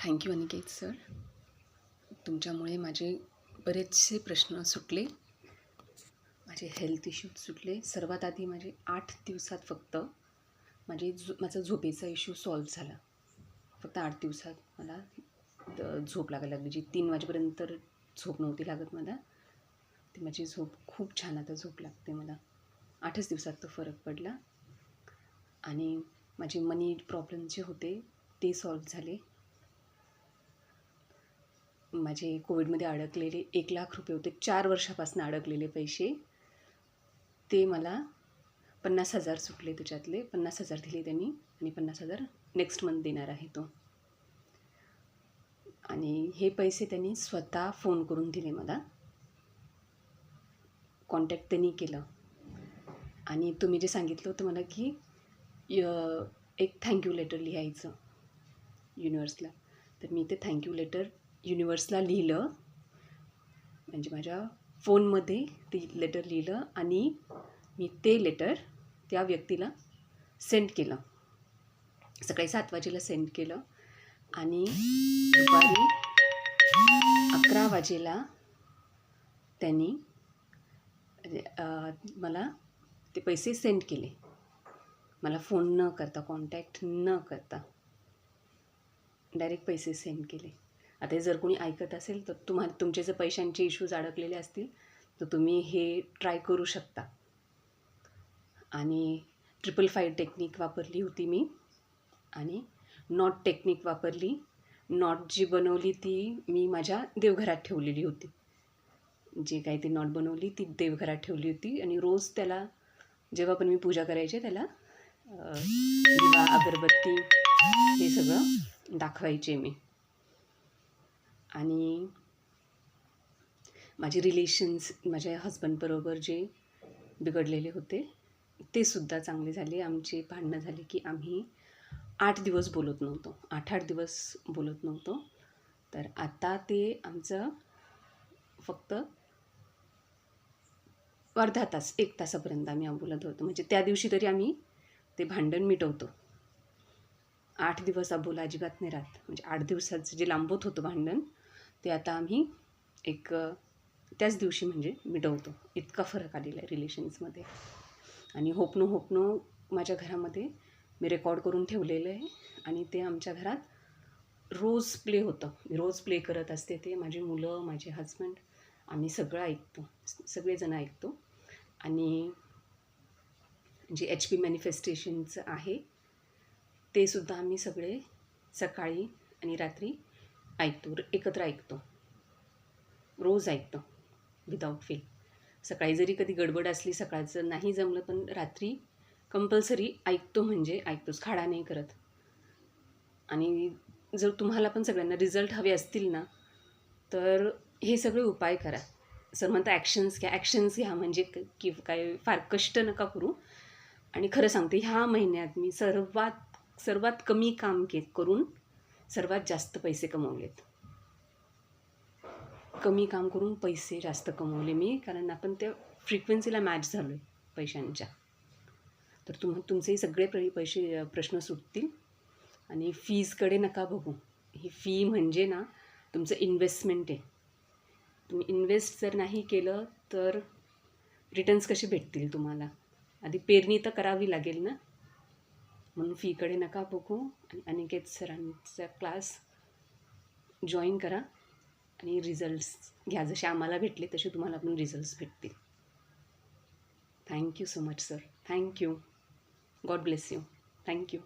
Thank you Aniket sir. तुमच्यामुळे माझे बरेचसे प्रश्न सुटले, माझे हेल्थ इश्यूज सुटले. सर्वात आधी माझे 8 दिवसात फक्त माझा झोपेचा इश्यू सॉल्व्ह झाला. फक्त 8 दिवसात मला झोप लागायला लागली. जी 3 वाजेपर्यंत झोप नव्हती लागत मला, ती माझी झोप खूप छान आता झोप लागते मला. 8च दिवसात तो फरक पडला. आणि माझे मनी प्रॉब्लेम जे होते ते सॉल्व्ह झाले. माझे कोविडमध्ये अडकलेले 1,00,000 रुपये होते, 4 वर्षापासून अडकलेले पैसे, ते मला 50,000 सुटले. त्याच्यातले 50,000 दिले त्यांनी आणि 50,000 नेक्स्ट मंथ देणार आहे तो. आणि हे पैसे त्यांनी स्वतः फोन करून दिले मला, कॉन्टॅक्ट त्यांनी केलं. आणि तुम्ही जे सांगितलं होतं मला की एक थँक्यू लेटर लिहायचं युनिवर्सला, तर मी ते थँक्यू लेटर युनिवर्सला लिहिलं. म्हणजे माझ्या फोनमध्ये ते लेटर लिहिलं आणि मी ते लेटर त्या व्यक्तीला सेंड केलं. सकाळी 7 वाजेला सेंड केलं आणि दुपारी 11 वाजेला त्यांनी मला ते पैसे सेंड केले. मला फोन न करता, कॉन्टॅक्ट न करता डायरेक्ट पैसे सेंड केले. आता जर कोणी ऐकत असेल तर तुमचे जर पैशांचे इश्यूज अडकलेले असतील तर तुम्ही हे ट्राय करू शकता. आणि 555 टेक्निक वापरली होती मी आणि नॉट टेक्निक वापरली. नॉट जी बनवली ती मी माझ्या देवघरात ठेवलेली होती. जे काही ती नॉट बनवली ती देवघरात ठेवली होती आणि रोज त्याला जेव्हा पण मी पूजा करायचे त्याला दिवा, अगरबत्ती हे सगळं दाखवायचे मी. आणि माझे रिलेशन्स माझ्या हजबंडबरोबर जे बिघडलेले होते ते सुद्धा चांगले झाले. आमचे भांडणं झाले की आम्ही 8 दिवस बोलत नव्हतो, 8 दिवस बोलत नव्हतो. तर आता ते आमचं फक्त अर्धा तास, 1 तासापर्यंत आम्ही बोलत होतो. म्हणजे त्या दिवशी तरी आम्ही ते भांडण मिटवतो. 8 दिवस बोला अजिबात नाही राहत. म्हणजे 8 दिवसाचं जे लांबत होतं भांडण ते आता आम्ही त्याच दिवशी म्हणजे मिटवतो. इतका फरक आलेला आहे रिलेशन्समध्ये. आणि होपनो माझ्या घरामध्ये मी रेकॉर्ड करून ठेवलेलं आहे आणि ते आमच्या घरात रोज प्ले होतं. मी रोज प्ले करत असते ते. माझी मुलं, माझे हजबंड, आम्ही सगळं ऐकतो, सगळेजण ऐकतो. आणि जे HP मॅनिफेस्टेशनचं आहे ते सुद्धा आम्ही सगळे सकाळी आणि रात्री ऐकतो, एकत्र ऐकतो, रोज ऐकतो विदाऊट फेल. सकाळी जरी कधी गडबड असली, सकाळचं नाही जमलं, पण रात्री कंपल्सरी ऐकतो, म्हणजे ऐकतोच, खाडा नाही करत. आणि जर तुम्हाला पण सगळ्यांना रिझल्ट हवे असतील ना तर हे सगळे उपाय करा. सर म्हणता ॲक्शन्स घ्या म्हणजे की काय फार कष्ट नका करू. आणि खरं सांगते, ह्या महिन्यात मी सर्वात कमी काम करून सर्वात जास्त पैसे कमवलेत. कमी काम करून पैसे जास्त कमवले मी, कारण आपण त्या फ्रिक्वेन्सीला मॅच झालो आहे पैशांच्या. तर तुमचेही सगळे प्रश्न सुटतील. आणि फीजकडे नका बघू. ही फी म्हणजे ना तुमचं इन्व्हेस्टमेंट आहे. तुम्ही इन्व्हेस्ट जर नाही केलं तर रिटर्न्स कसे भेटतील तुम्हाला? आधी पेरणी तर करावी लागेल ना. म्हणून फीकडे नका बघू आणि अनिकेत सरांचा क्लास जॉईन करा आणि रिझल्ट्स घ्या. जसे आम्हाला भेटले तसे तुम्हाला पण रिझल्ट्स भेटतील. Thank you so much sir. Thank you. God bless you. Thank you.